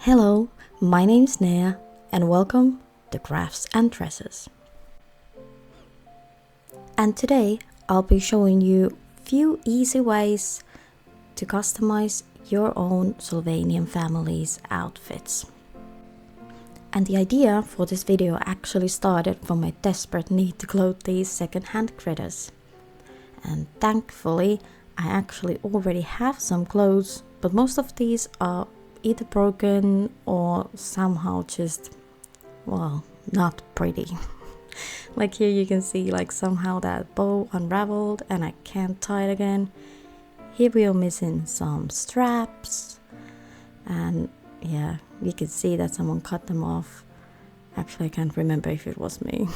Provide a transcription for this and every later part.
Hello, my name's Nea and welcome to Crafts and Dresses. And today I'll be showing you few easy ways to customize your own Sylvanian Families outfits. And the idea for this video actually started from my desperate need to clothe these second-hand critters. And thankfully I actually already have some clothes, but most of these are either broken or somehow just, well, not pretty. Like here you can see like somehow that bow unraveled and I can't tie it again. Here we are missing some straps, and yeah, you can see that someone cut them off. Actually, I can't remember if it was me.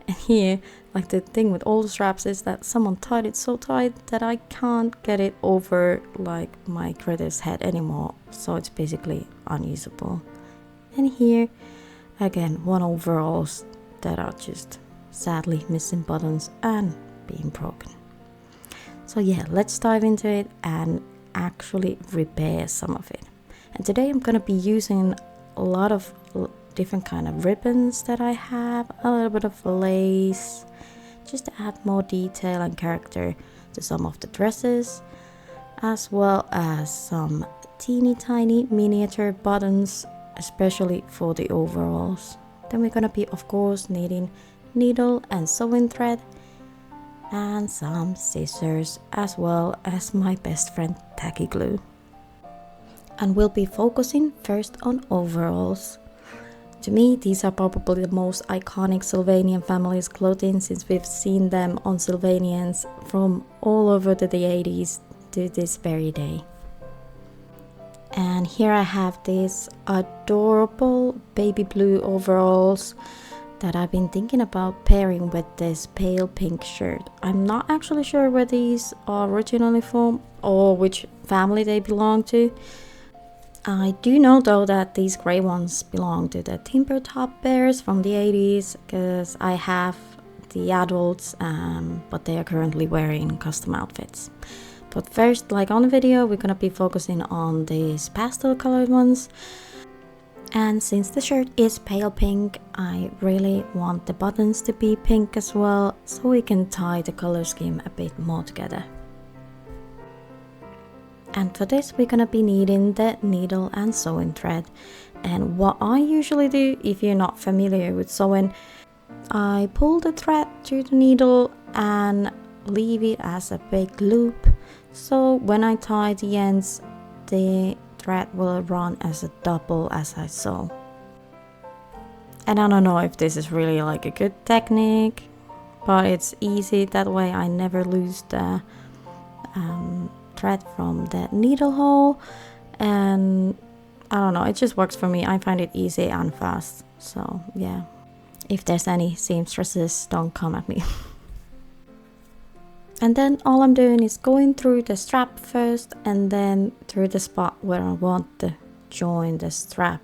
And here, like the thing with all the straps is that someone tied it so tight that I can't get it over like my critter's head anymore. So it's basically unusable. And here, again, one overalls that are just sadly missing buttons and being broken. So yeah, let's dive into it and actually repair some of it. And today I'm gonna be using a lot of different kind of ribbons that I have, a little bit of lace, just to add more detail and character to some of the dresses, as well as some teeny tiny miniature buttons, especially for the overalls. Then we're gonna be, of course, needing needle and sewing thread and some scissors, as well as my best friend tacky glue. And we'll be focusing first on overalls. To me, these are probably the most iconic Sylvanian Families clothing, since we've seen them on Sylvanians from all over the 80s to this very day. And here I have these adorable baby blue overalls that I've been thinking about pairing with this pale pink shirt. I'm not actually sure where these are originally from or which family they belong to. I do know though that these grey ones belong to the timber top bears from the 80s, because I have the adults, but they are currently wearing custom outfits. But first, like on the video, we're gonna be focusing on these pastel colored ones. And since the shirt is pale pink, I really want the buttons to be pink as well, so we can tie the color scheme a bit more together. And for this we're gonna be needing the needle and sewing thread. And what I usually do, if you're not familiar with sewing, I pull the thread through the needle and leave it as a big loop, so when I tie the ends, the thread will run as a double as I sew. And I don't know if this is really like a good technique, but it's easy, that way I never lose the thread from the needle hole, and I don't know, it just works for me. I find it easy and fast, so yeah, if there's any seamstresses, don't come at me. And then all I'm doing is going through the strap first and then through the spot where I want to join the strap,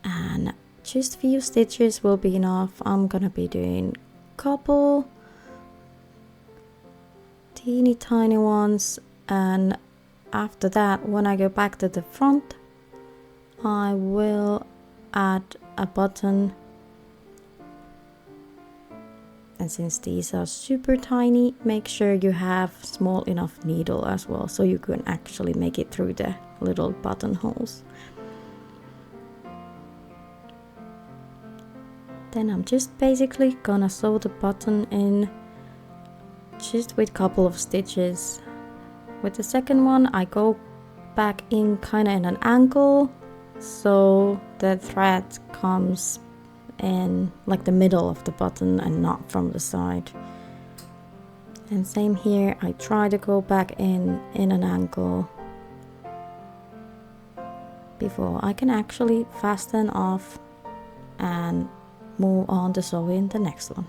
and just a few stitches will be enough. I'm gonna be doing a couple teeny tiny ones, and after that, when I go back to the front, I will add a button. And since these are super tiny, make sure you have small enough needle as well, so you can actually make it through the little buttonholes. Then I'm just basically gonna sew the button in just with a couple of stitches. With the second one, I go back in kind of in an angle, so the thread comes in like the middle of the button and not from the side. And same here, I try to go back in an angle before I can actually fasten off and move on to sewing the next one.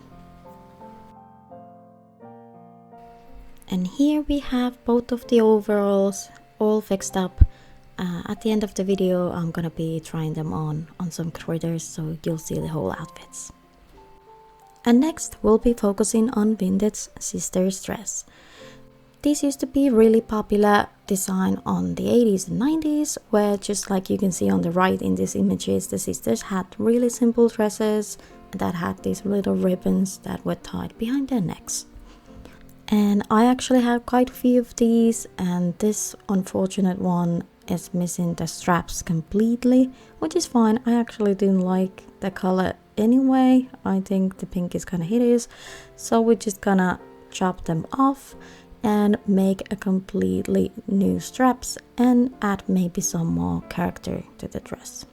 And here we have both of the overalls all fixed up. At the end of the video, I'm gonna be trying them on some critters, so you'll see the whole outfits. And next, we'll be focusing on Vintage sister's dress. This used to be really popular design on the 80s and 90s, where just like you can see on the right in these images, the sisters had really simple dresses that had these little ribbons that were tied behind their necks. And I actually have quite a few of these, and this unfortunate one is missing the straps completely, which is fine. I actually didn't like the color anyway. I think the pink is kind of hideous, so we're just gonna chop them off and make a completely new straps and add maybe some more character to the dress.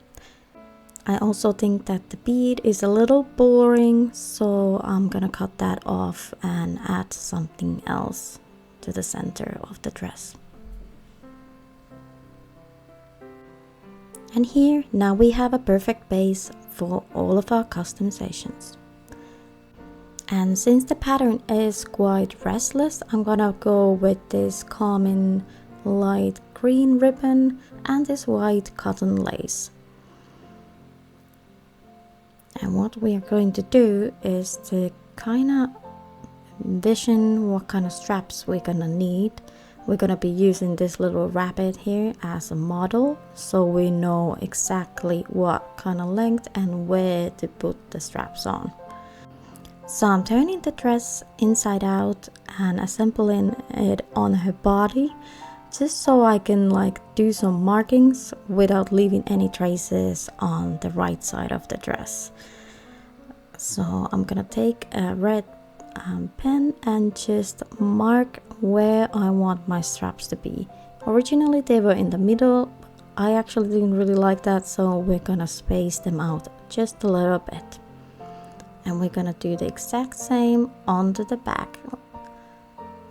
I also think that the bead is a little boring, so I'm gonna cut that off and add something else to the center of the dress. And here now we have a perfect base for all of our customizations. And since the pattern is quite restless, I'm gonna go with this common light green ribbon and this white cotton lace. And what we are going to do is to kind of envision what kind of straps we're gonna need. We're gonna be using this little rabbit here as a model, so we know exactly what kind of length and where to put the straps on. So I'm turning the dress inside out and assembling it on her body, just so I can like do some markings without leaving any traces on the right side of the dress. So I'm gonna take a red pen and just mark where I want my straps to be. Originally they were in the middle. I actually didn't really like that, so we're gonna space them out just a little bit. And we're gonna do the exact same onto the back.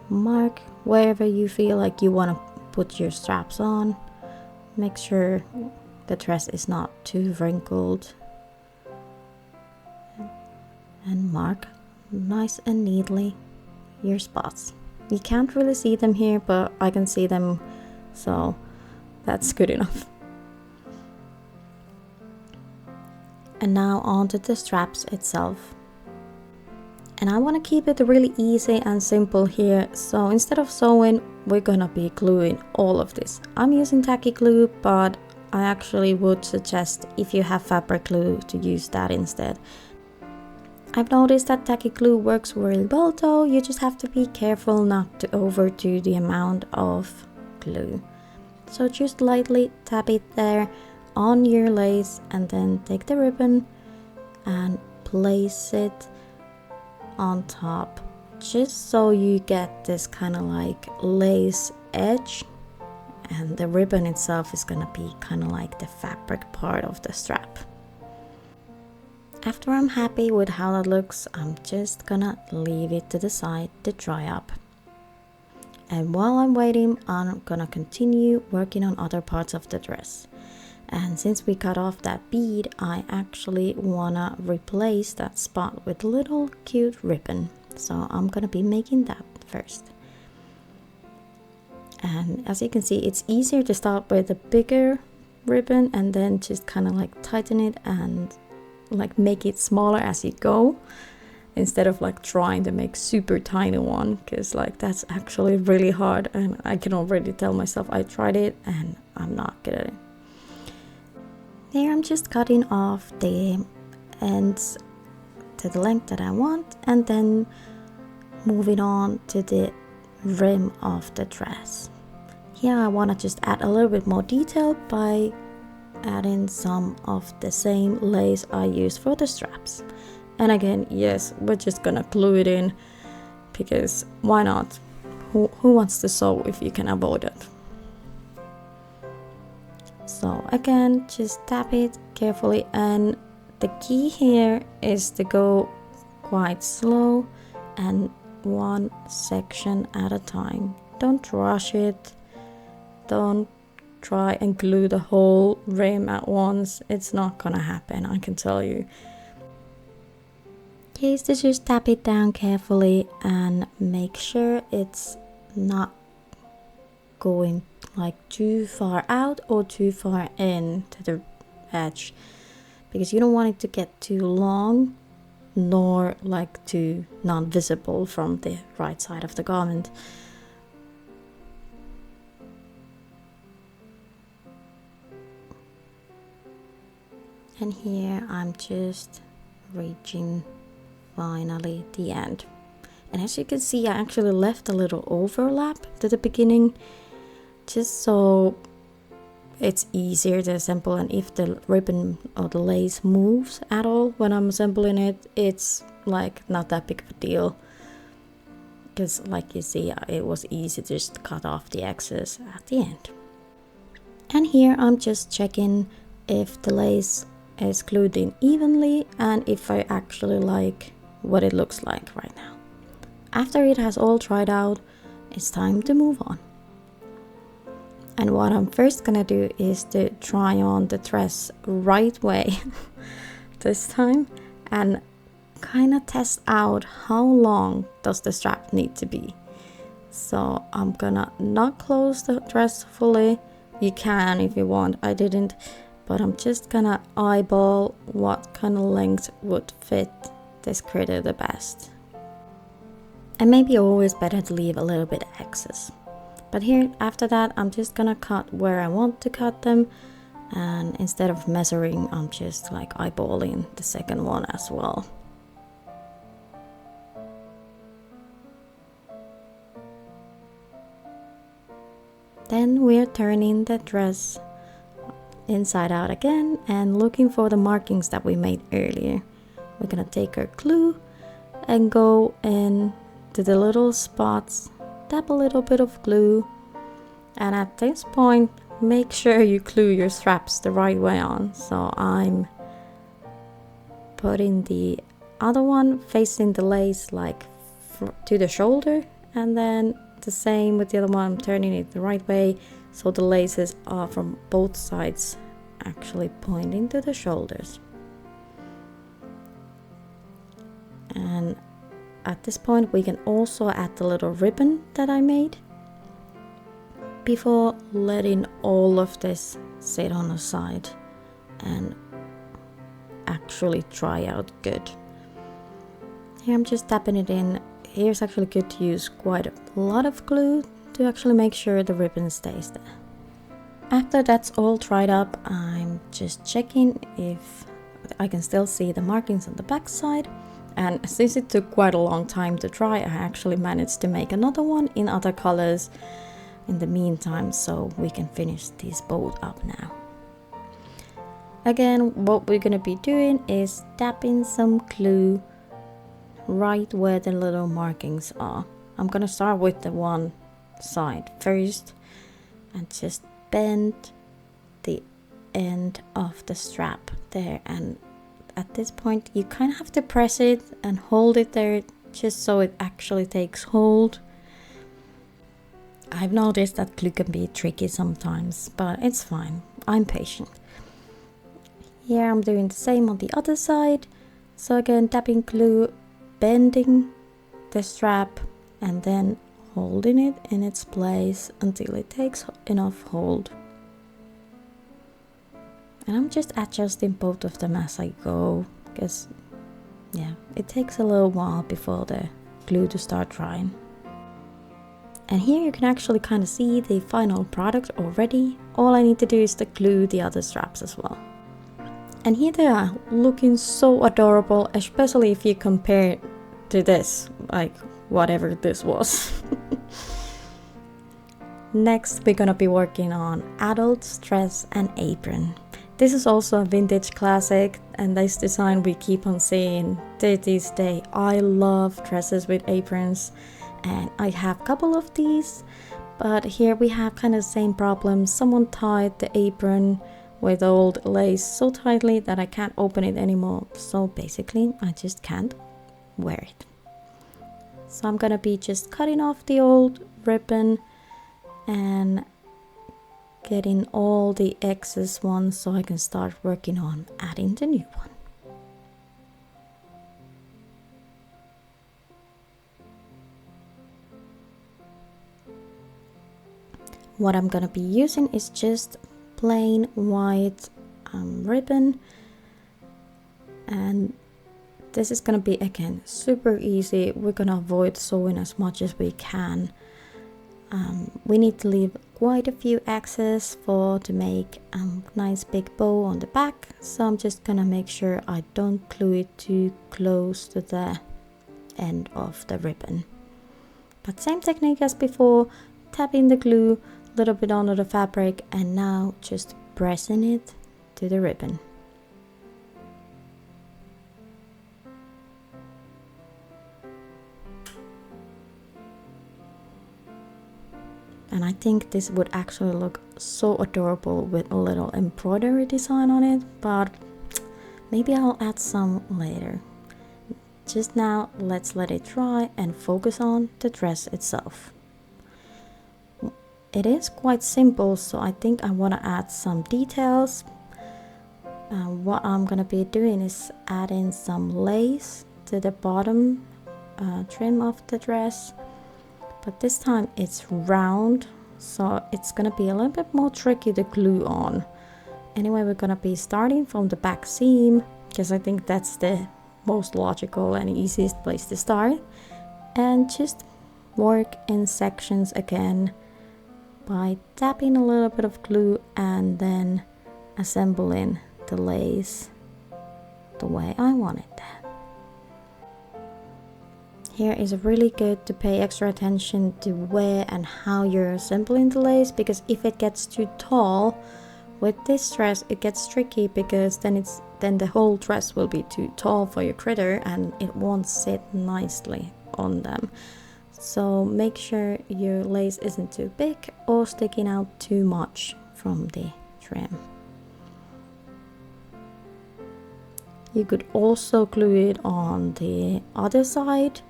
Mark wherever you feel like you want to put your straps on. Make sure the dress is not too wrinkled. And mark nice and neatly your spots. You can't really see them here, but I can see them, so that's good enough. And now onto the straps itself. And I want to keep it really easy and simple here, so instead of sewing, we're gonna be gluing all of this. I'm using tacky glue, but I actually would suggest, if you have fabric glue, to use that instead. I've noticed that tacky glue works really well though. You just have to be careful not to overdo the amount of glue. So just lightly tap it there on your lace, and then take the ribbon and place it on top, just so you get this kind of like lace edge, and the ribbon itself is gonna be kind of like the fabric part of the strap. After I'm happy with how that looks, I'm just gonna leave it to the side to dry up. And while I'm waiting, I'm gonna continue working on other parts of the dress. And since we cut off that bead, I actually wanna replace that spot with a little cute ribbon. So I'm gonna be making that first. And as you can see, it's easier to start with a bigger ribbon and then just kind of like tighten it and like make it smaller as you go, instead of like trying to make super tiny one, because like that's actually really hard, and I can already tell myself I tried it and I'm not good at it. There I'm just cutting off the ends to the length that I want, and then moving on to the rim of the dress. Here I want to just add a little bit more detail by adding some of the same lace I used for the straps. And again, yes, we're just gonna glue it in, because why not? Who wants to sew if you can avoid it? So again, just tap it carefully, and the key here is to go quite slow and one section at a time. Don't rush it. Don't try and glue the whole rim at once. It's not gonna happen, I can tell you. Key is to just tap it down carefully and make sure it's not going like too far out or too far in to the edge, because you don't want it to get too long nor like too non-visible from the right side of the garment. And here I'm just reaching finally the end. And as you can see, I actually left a little overlap to the beginning, just so it's easier to assemble. And if the ribbon or the lace moves at all when I'm assembling it, it's like not that big of a deal, because like you see, it was easy to just cut off the excess at the end. And here I'm just checking if the lace is glued in evenly and if I actually like what it looks like right now. After it has all dried out, it's time to move on. And what I'm first gonna do is to try on the dress right way this time and kind of test out how long does the strap need to be. So I'm gonna not close the dress fully. You can if you want, I didn't, but I'm just gonna eyeball what kind of length would fit this critter the best. And maybe always better to leave a little bit excess. But here, after that, I'm just gonna cut where I want to cut them, and instead of measuring, I'm just like eyeballing the second one as well. Then we're turning the dress inside out again and looking for the markings that we made earlier. We're gonna take our glue and go in to the little spots, dab a little bit of glue, and at this point make sure you glue your straps the right way on. So I'm putting the other one facing the lace like to the shoulder, and then the same with the other one, I'm turning it the right way so the laces are from both sides actually pointing to the shoulders. And at this point we can also add the little ribbon that I made before letting all of this sit on the side and actually dry out good. Here I'm just tapping it in. Here's actually good to use quite a lot of glue to actually make sure the ribbon stays there. After that's all dried up, I'm just checking if I can still see the markings on the back side. And since it took quite a long time to dry, I actually managed to make another one in other colors in the meantime, so we can finish these both up now. Again, what we're gonna be doing is dabbing some glue right where the little markings are. I'm gonna start with the one side first and just bend the end of the strap there, and at this point you kind of have to press it and hold it there just so it actually takes hold. I've noticed that glue can be tricky sometimes, but it's fine, I'm patient. Here I'm doing the same on the other side. So again, dabbing glue, bending the strap, and then holding it in its place until it takes enough hold. And I'm just adjusting both of them as I go, because yeah, it takes a little while before the glue to start drying. And here you can actually kind of see the final product already. All I need to do is to glue the other straps as well. And here they are, looking so adorable, especially if you compare to this, like whatever this was. Next, we're gonna be working on adults, dress and apron. This is also a vintage classic, and this design we keep on seeing to this day. I love dresses with aprons, and I have a couple of these, but here we have kind of the same problem. Someone tied the apron with old lace so tightly that I can't open it anymore. So basically, I just can't wear it. So I'm gonna be just cutting off the old ribbon and getting all the excess ones so I can start working on adding the new one. What I'm gonna be using is just plain white ribbon, and this is gonna be again super easy. We're gonna avoid sewing as much as we can. We need to leave quite a few X's to make a nice big bow on the back, so I'm just gonna make sure I don't glue it too close to the end of the ribbon. But same technique as before, tapping the glue a little bit onto the fabric and now just pressing it to the ribbon. And I think this would actually look so adorable with a little embroidery design on it, but maybe I'll add some later. Just now, let's let it dry and focus on the dress itself. It is quite simple, so I think I want to add some details. What I'm gonna be doing is adding some lace to the bottom trim of the dress. But this time it's round, so it's gonna be a little bit more tricky to glue on. Anyway, we're gonna be starting from the back seam, because I think that's the most logical and easiest place to start. And just work in sections again by tapping a little bit of glue and then assembling the lace the way I want it. Here is really good to pay extra attention to where and how you're assembling the lace, because if it gets too tall with this dress, it gets tricky, because then the whole dress will be too tall for your critter and it won't sit nicely on them. So make sure your lace isn't too big or sticking out too much from the trim. You could also glue it on the other side.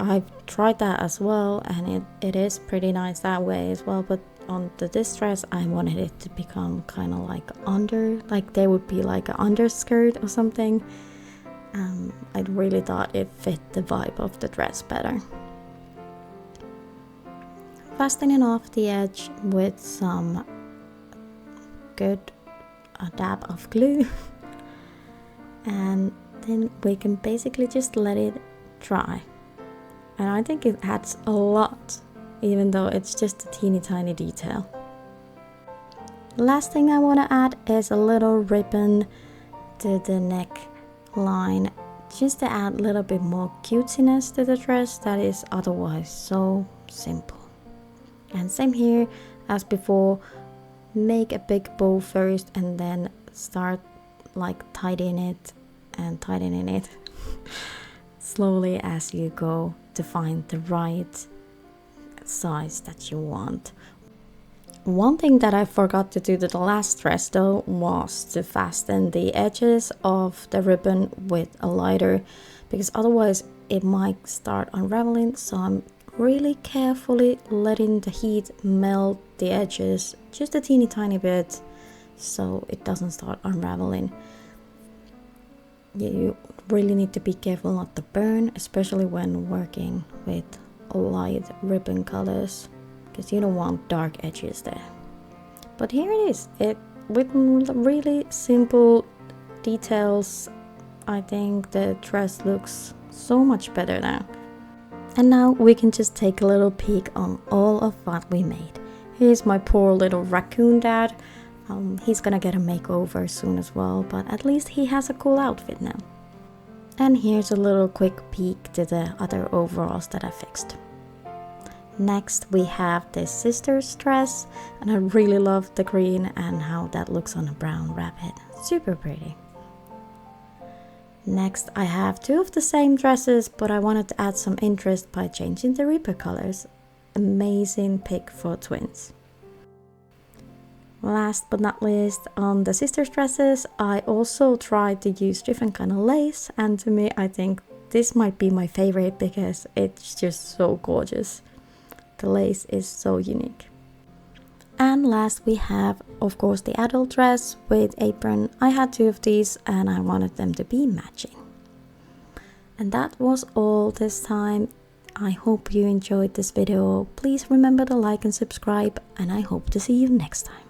I've tried that as well, and it is pretty nice that way as well, but on this dress I wanted it to become kind of like there would be like an underskirt or something. I really thought it fit the vibe of the dress better. Fastening off the edge with some good dab of glue and then we can basically just let it dry. And I think it adds a lot, even though it's just a teeny tiny detail. Last thing I want to add is a little ribbon to the neck line, just to add a little bit more cutesiness to the dress that is otherwise so simple. And same here as before, make a big bow first and then start like tightening it slowly as you go to find the right size that you want. One thing that I forgot to do to the last dress though was to fasten the edges of the ribbon with a lighter, because otherwise it might start unraveling, so I'm really carefully letting the heat melt the edges just a teeny tiny bit so it doesn't start unraveling. You really need to be careful not to burn, especially when working with light ribbon colors, because you don't want dark edges there. But here it is, with really simple details. I think the dress looks so much better now. And now we can just take a little peek on all of what we made. Here's my poor little raccoon dad. He's gonna get a makeover soon as well, but at least he has a cool outfit now. And here's a little quick peek to the other overalls that I fixed. Next we have this sister's dress, and I really love the green and how that looks on a brown rabbit. Super pretty. Next I have two of the same dresses, but I wanted to add some interest by changing the Reaper colors. Amazing pick for twins. Last but not least, on the sisters' dresses, I also tried to use different kind of lace, and to me I think this might be my favorite because it's just so gorgeous. The lace is so unique. And last we have, of course, the adult dress with apron. I had two of these and I wanted them to be matching. And that was all this time. I hope you enjoyed this video. Please remember to like and subscribe, and I hope to see you next time.